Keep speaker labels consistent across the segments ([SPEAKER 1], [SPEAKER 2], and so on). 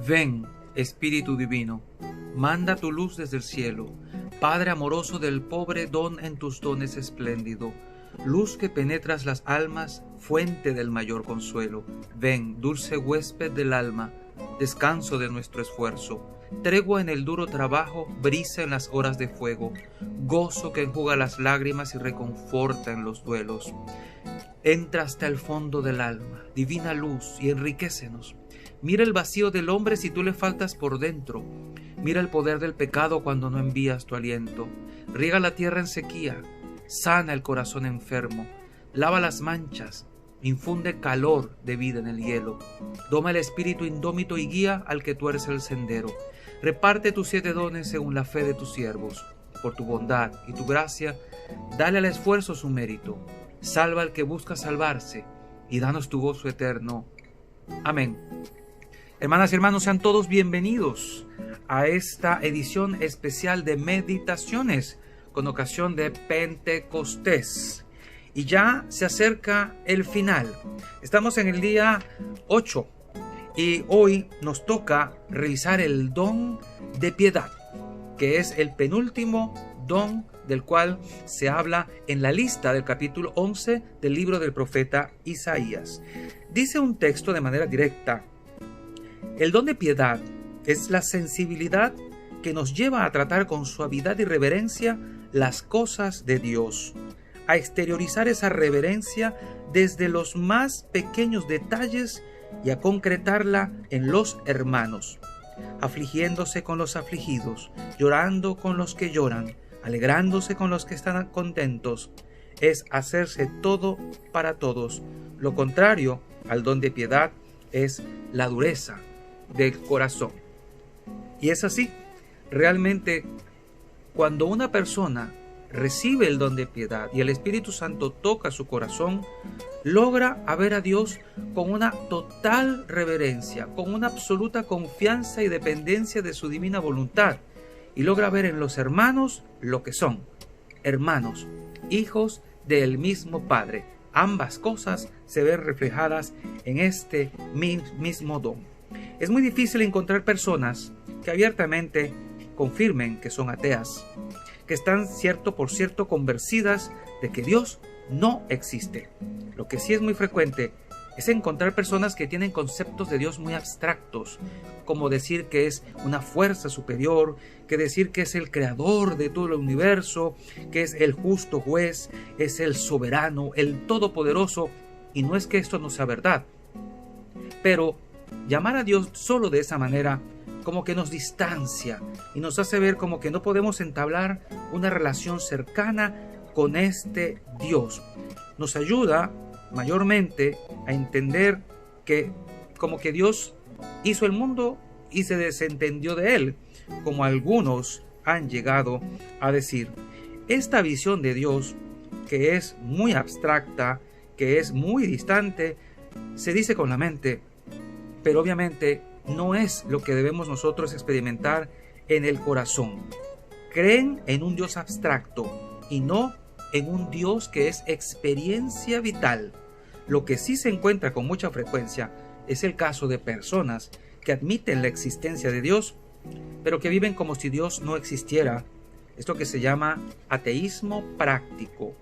[SPEAKER 1] Ven, Espíritu Divino, manda tu luz desde el cielo, Padre amoroso del pobre, don en tus dones espléndido, luz que penetras las almas, fuente del mayor consuelo. Ven, dulce huésped del alma, descanso de nuestro esfuerzo, tregua en el duro trabajo, brisa en las horas de fuego, gozo que enjuga las lágrimas y reconforta en los duelos. Entra hasta el fondo del alma, divina luz, y enriquécenos. Mira el vacío del hombre si tú le faltas por dentro. Mira el poder del pecado cuando no envías tu aliento. Riega la tierra en sequía, sana el corazón enfermo, lava las manchas, infunde calor de vida en el hielo. Doma el espíritu indómito y guía al que tuerce el sendero. Reparte tus 7 dones según la fe de tus siervos. Por tu bondad y tu gracia, dale al esfuerzo su mérito. Salva al que busca salvarse y danos tu gozo eterno. Amén. Hermanas y hermanos, sean todos bienvenidos a esta edición especial de Meditaciones con ocasión de Pentecostés. Y ya se acerca el final. Estamos en el día 8 y hoy nos toca revisar el don de piedad, que es el penúltimo don del cual se habla en la lista del capítulo 11 del libro del profeta Isaías. Dice un texto de manera directa: el don de piedad es la sensibilidad que nos lleva a tratar con suavidad y reverencia las cosas de Dios, a exteriorizar esa reverencia desde los más pequeños detalles y a concretarla en los hermanos, afligiéndose con los afligidos, llorando con los que lloran, alegrándose con los que están contentos. Es hacerse todo para todos. Lo contrario al don de piedad es la dureza del corazón. Y es así, realmente, cuando una persona recibe el don de piedad y el Espíritu Santo toca su corazón, logra ver a Dios con una total reverencia, con una absoluta confianza y dependencia de su divina voluntad, y logra ver en los hermanos lo que son, hermanos, hijos del mismo Padre. Ambas cosas se ven reflejadas en este mismo don. Es muy difícil encontrar personas que abiertamente confirmen que son ateas, que están por cierto convencidas de que Dios no existe. Lo que sí es muy frecuente es encontrar personas que tienen conceptos de Dios muy abstractos, como decir que es una fuerza superior, que decir que es el creador de todo el universo, que es el justo juez, es el soberano, el todopoderoso. Y no es que esto no sea verdad, pero llamar a Dios solo de esa manera como que nos distancia y nos hace ver como que no podemos entablar una relación cercana con este Dios. Nos ayuda mayormente a entender que como que Dios hizo el mundo y se desentendió de él, como algunos han llegado a decir. Esta visión de Dios, que es muy abstracta, que es muy distante, se dice con la mente, pero obviamente no es lo que debemos nosotros experimentar en el corazón. Creen en un Dios abstracto y no en un Dios que es experiencia vital. Lo que sí se encuentra con mucha frecuencia es el caso de personas que admiten la existencia de Dios, pero que viven como si Dios no existiera. Esto que se llama ateísmo práctico.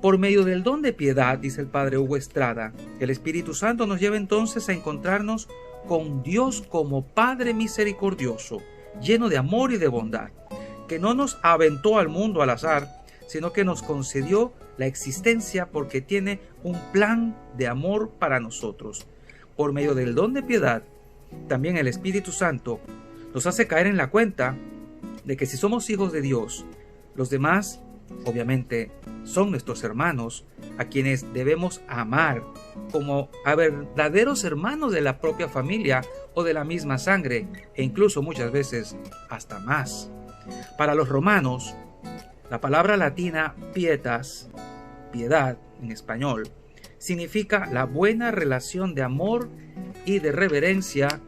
[SPEAKER 1] Por medio del don de piedad, dice el padre Hugo Estrada, el Espíritu Santo nos lleva entonces a encontrarnos con Dios como Padre misericordioso, lleno de amor y de bondad, que no nos aventó al mundo al azar, sino que nos concedió la existencia porque tiene un plan de amor para nosotros. Por medio del don de piedad, también el Espíritu Santo nos hace caer en la cuenta de que si somos hijos de Dios, los demás obviamente son nuestros hermanos, a quienes debemos amar como a verdaderos hermanos de la propia familia o de la misma sangre, e incluso muchas veces hasta más. Para los romanos, la palabra latina pietas, piedad en español, significa la buena relación de amor y de reverencia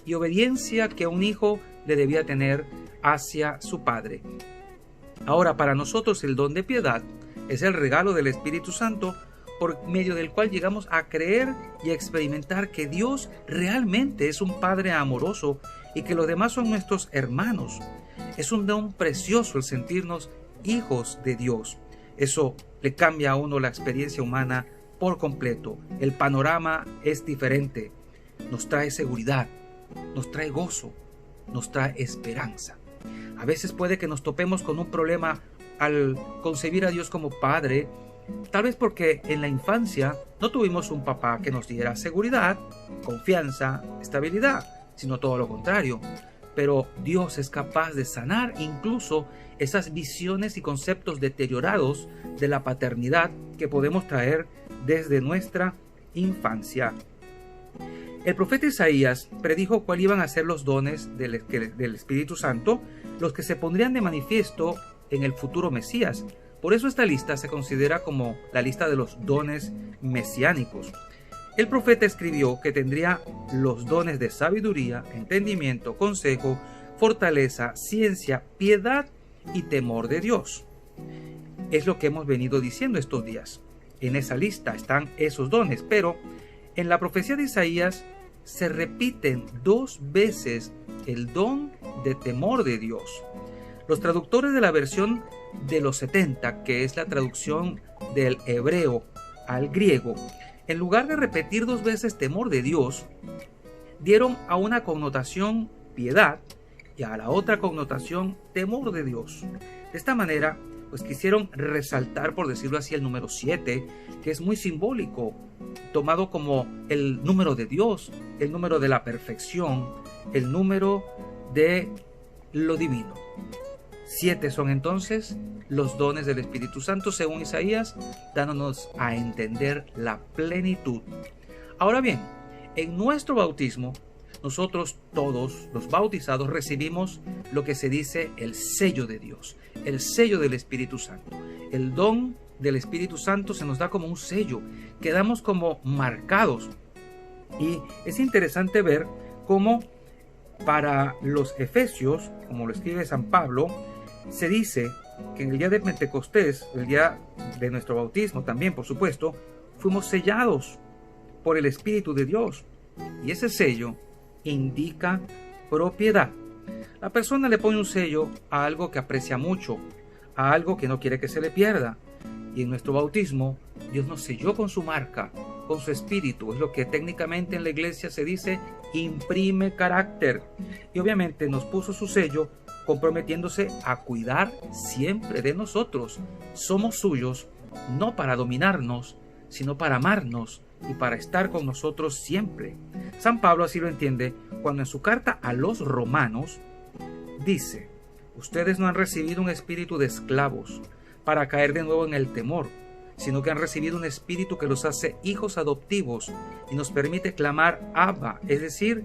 [SPEAKER 1] y obediencia que un hijo le debía tener hacia su padre. Ahora, para nosotros el don de piedad es el regalo del Espíritu Santo por medio del cual llegamos a creer y a experimentar que Dios realmente es un Padre amoroso y que los demás son nuestros hermanos. Es un don precioso el sentirnos hijos de Dios. Eso le cambia a uno la experiencia humana por completo. El panorama es diferente. Nos trae seguridad, nos trae gozo, nos trae esperanza. A veces puede que nos topemos con un problema al concebir a Dios como Padre, tal vez porque en la infancia no tuvimos un papá que nos diera seguridad, confianza, estabilidad, sino todo lo contrario. Pero Dios es capaz de sanar incluso esas visiones y conceptos deteriorados de la paternidad que podemos traer desde nuestra infancia. El profeta Isaías predijo cuáles iban a ser los dones del Espíritu Santo, los que se pondrían de manifiesto en el futuro Mesías. Por eso esta lista se considera como la lista de los dones mesiánicos. El profeta escribió que tendría los dones de sabiduría, entendimiento, consejo, fortaleza, ciencia, piedad y temor de Dios. Es lo que hemos venido diciendo estos días. En esa lista están esos dones, pero en la profecía de Isaías se repiten 2 veces el don de temor de Dios. Los traductores de la versión de los 70, que es la traducción del hebreo al griego, en lugar de repetir 2 veces temor de Dios, dieron a una connotación piedad y a la otra connotación temor de Dios. De esta manera, pues quisieron resaltar, por decirlo así, el número 7, que es muy simbólico, tomado como el número de Dios, el número de la perfección, el número de lo divino. 7 son entonces los dones del Espíritu Santo, según Isaías, dándonos a entender la plenitud. Ahora bien, en nuestro bautismo, nosotros todos los bautizados recibimos lo que se dice el sello de Dios, el sello del Espíritu Santo. El don del Espíritu Santo se nos da como un sello, quedamos como marcados. Y es interesante ver cómo para los efesios, como lo escribe San Pablo, se dice que en el día de Pentecostés, el día de nuestro bautismo también, por supuesto, fuimos sellados por el Espíritu de Dios. Y ese sello indica propiedad. La persona le pone un sello a algo que aprecia mucho, a algo que no quiere que se le pierda. Y en nuestro bautismo, Dios nos selló con su marca, con su Espíritu. Es lo que técnicamente en la iglesia se dice imprime carácter. Y obviamente nos puso su sello, comprometiéndose a cuidar siempre de nosotros. Somos suyos, no para dominarnos, sino para amarnos y para estar con nosotros siempre. San Pablo así lo entiende cuando en su carta a los romanos dice: ustedes no han recibido un espíritu de esclavos para caer de nuevo en el temor, sino que han recibido un espíritu que los hace hijos adoptivos y nos permite clamar Abba, es decir,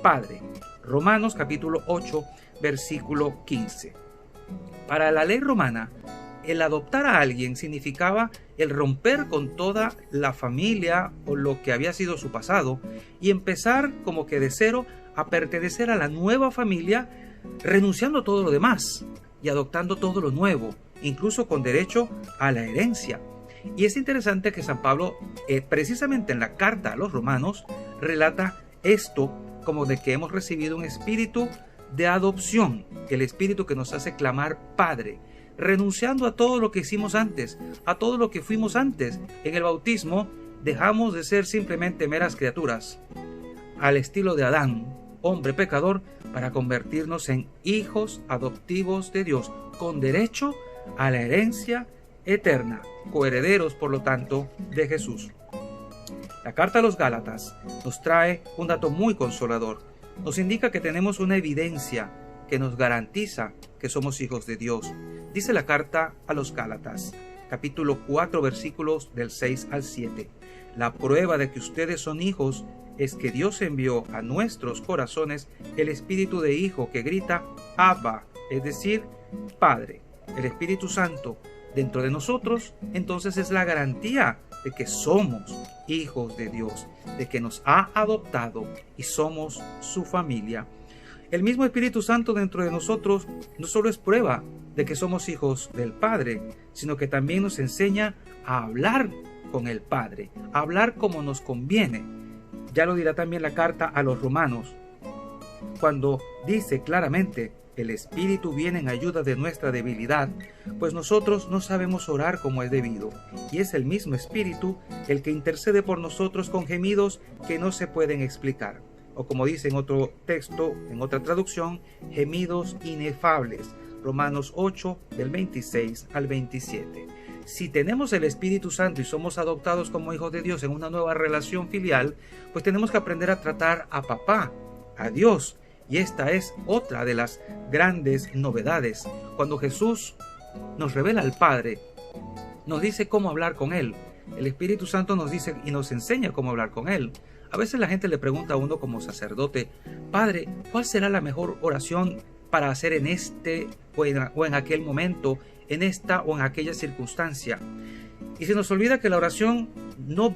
[SPEAKER 1] Padre. Romanos capítulo 8, versículo 15. Para la ley romana, el adoptar a alguien significaba el romper con toda la familia o lo que había sido su pasado y empezar como que de cero a pertenecer a la nueva familia, renunciando a todo lo demás y adoptando todo lo nuevo, incluso con derecho a la herencia. Y es interesante que San Pablo, precisamente en la carta a los romanos, relata esto como de que hemos recibido un espíritu de adopción, el espíritu que nos hace clamar Padre, renunciando a todo lo que hicimos antes, a todo lo que fuimos antes. En el bautismo dejamos de ser simplemente meras criaturas, al estilo de Adán, hombre pecador, para convertirnos en hijos adoptivos de Dios, con derecho a la herencia eterna, coherederos, por lo tanto, de Jesús. La carta a los Gálatas nos trae un dato muy consolador. Nos indica que tenemos una evidencia que nos garantiza que somos hijos de Dios. Dice la carta a los Gálatas, capítulo 4, versículos del 6 al 7. La prueba de que ustedes son hijos es que Dios envió a nuestros corazones el espíritu de hijo que grita Abba, es decir, Padre. El Espíritu Santo dentro de nosotros, entonces es la garantía de que somos hijos de Dios, de que nos ha adoptado y somos su familia. El mismo Espíritu Santo dentro de nosotros no solo es prueba de que somos hijos del Padre, sino que también nos enseña a hablar con el Padre, hablar como nos conviene. Ya lo dirá también la carta a los romanos, cuando dice claramente: el Espíritu viene en ayuda de nuestra debilidad, pues nosotros no sabemos orar como es debido, y es el mismo Espíritu el que intercede por nosotros con gemidos que no se pueden explicar. O como dice en otro texto, en otra traducción, gemidos inefables. Romanos 8, del 26 al 27. Si tenemos el Espíritu Santo y somos adoptados como hijos de Dios en una nueva relación filial, pues tenemos que aprender a tratar a papá, a Dios. Y esta es otra de las grandes novedades. Cuando Jesús nos revela al Padre, nos dice cómo hablar con Él. El Espíritu Santo nos dice y nos enseña cómo hablar con Él. A veces la gente le pregunta a uno como sacerdote: Padre, ¿cuál será la mejor oración para hacer en este o en aquel momento, en esta o en aquella circunstancia? Y se nos olvida que la oración no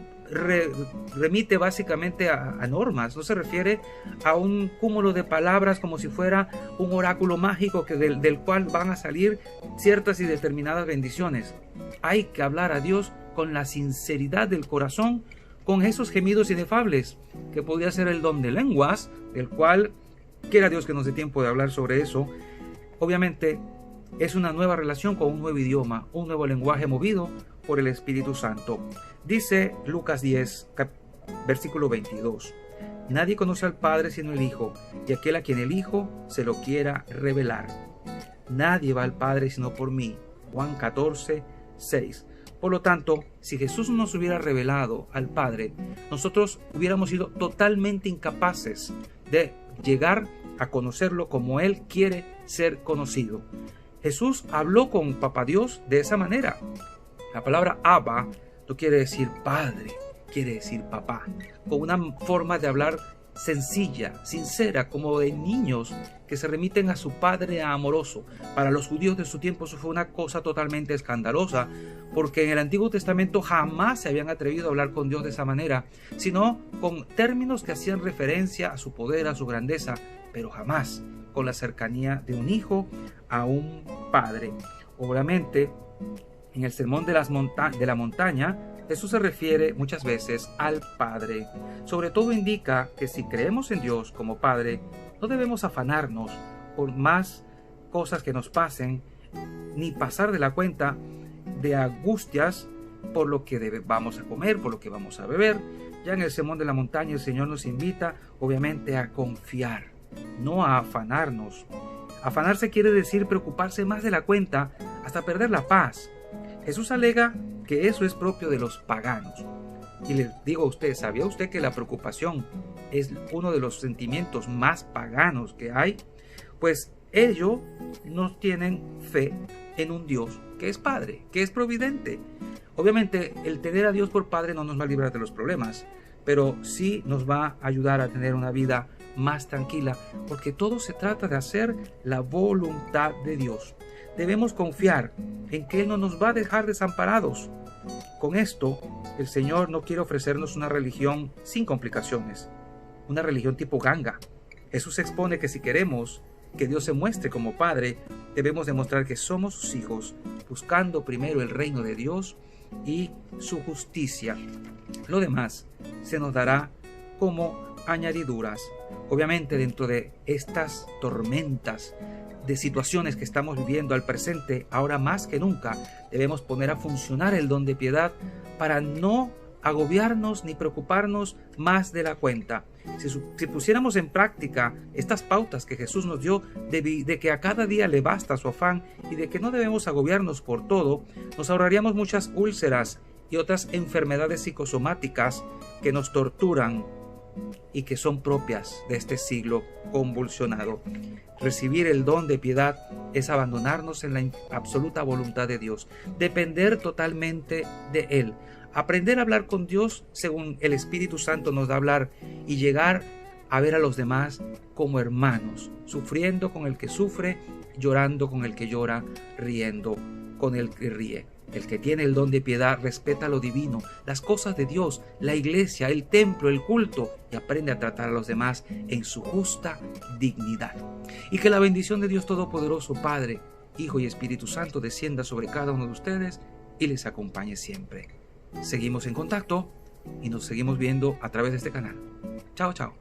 [SPEAKER 1] remite básicamente a normas, no se refiere a un cúmulo de palabras como si fuera un oráculo mágico del cual van a salir ciertas y determinadas bendiciones. Hay que hablar a Dios con la sinceridad del corazón, con esos gemidos inefables, que podría ser el don de lenguas, del cual quiera Dios que nos dé tiempo de hablar sobre eso. Obviamente es una nueva relación con un nuevo idioma, un nuevo lenguaje movido por el Espíritu Santo. Dice Lucas 10, versículo 22. Nadie conoce al Padre sino el Hijo, y aquel a quien el Hijo se lo quiera revelar. Nadie va al Padre sino por mí. Juan 14, 6. Por lo tanto, si Jesús nos hubiera revelado al Padre, nosotros hubiéramos sido totalmente incapaces de llegar a conocerlo como Él quiere ser conocido. Jesús habló con Papá Dios de esa manera. La palabra Abba no quiere decir padre, quiere decir papá, con una forma de hablar sencilla, sincera, como de niños que se remiten a su padre amoroso. Para los judíos de su tiempo eso fue una cosa totalmente escandalosa, porque en el Antiguo Testamento jamás se habían atrevido a hablar con Dios de esa manera, sino con términos que hacían referencia a su poder, a su grandeza, pero jamás con la cercanía de un hijo a un padre. Obviamente, en el sermón de la montaña, Jesús se refiere muchas veces al Padre. Sobre todo indica que si creemos en Dios como Padre, no debemos afanarnos por más cosas que nos pasen, ni pasar de la cuenta de angustias por lo que vamos a comer, por lo que vamos a beber. Ya en el sermón de la montaña el Señor nos invita obviamente a confiar, no a afanarnos. Afanarse quiere decir preocuparse más de la cuenta hasta perder la paz. Jesús alega que eso es propio de los paganos. Y le digo a usted, ¿sabía usted que la preocupación es uno de los sentimientos más paganos que hay? Pues ellos no tienen fe en un Dios que es Padre, que es providente. Obviamente, el tener a Dios por Padre no nos va a librar de los problemas, pero sí nos va a ayudar a tener una vida más tranquila, porque todo se trata de hacer la voluntad de Dios. Debemos confiar en que Él no nos va a dejar desamparados. Con esto, el Señor no quiere ofrecernos una religión sin complicaciones, una religión tipo ganga. Jesús expone que si queremos que Dios se muestre como Padre, debemos demostrar que somos sus hijos, buscando primero el reino de Dios y su justicia. Lo demás se nos dará como añadiduras. Obviamente, dentro de estas tormentas de situaciones que estamos viviendo al presente, ahora más que nunca debemos poner a funcionar el don de piedad para no agobiarnos ni preocuparnos más de la cuenta. Si pusiéramos en práctica estas pautas que Jesús nos dio de que a cada día le basta su afán y de que no debemos agobiarnos por todo, nos ahorraríamos muchas úlceras y otras enfermedades psicosomáticas que nos torturan y que son propias de este siglo convulsionado. Recibir el don de piedad es abandonarnos en la absoluta voluntad de Dios, depender totalmente de Él, aprender a hablar con Dios según el Espíritu Santo nos da a hablar y llegar a ver a los demás como hermanos, sufriendo con el que sufre, llorando con el que llora, riendo con el que ríe. El que tiene el don de piedad respeta lo divino, las cosas de Dios, la iglesia, el templo, el culto, y aprende a tratar a los demás en su justa dignidad. Y que la bendición de Dios Todopoderoso, Padre, Hijo y Espíritu Santo descienda sobre cada uno de ustedes y les acompañe siempre. seguimos en contacto y nos seguimos viendo a través de este canal. Chao, chao.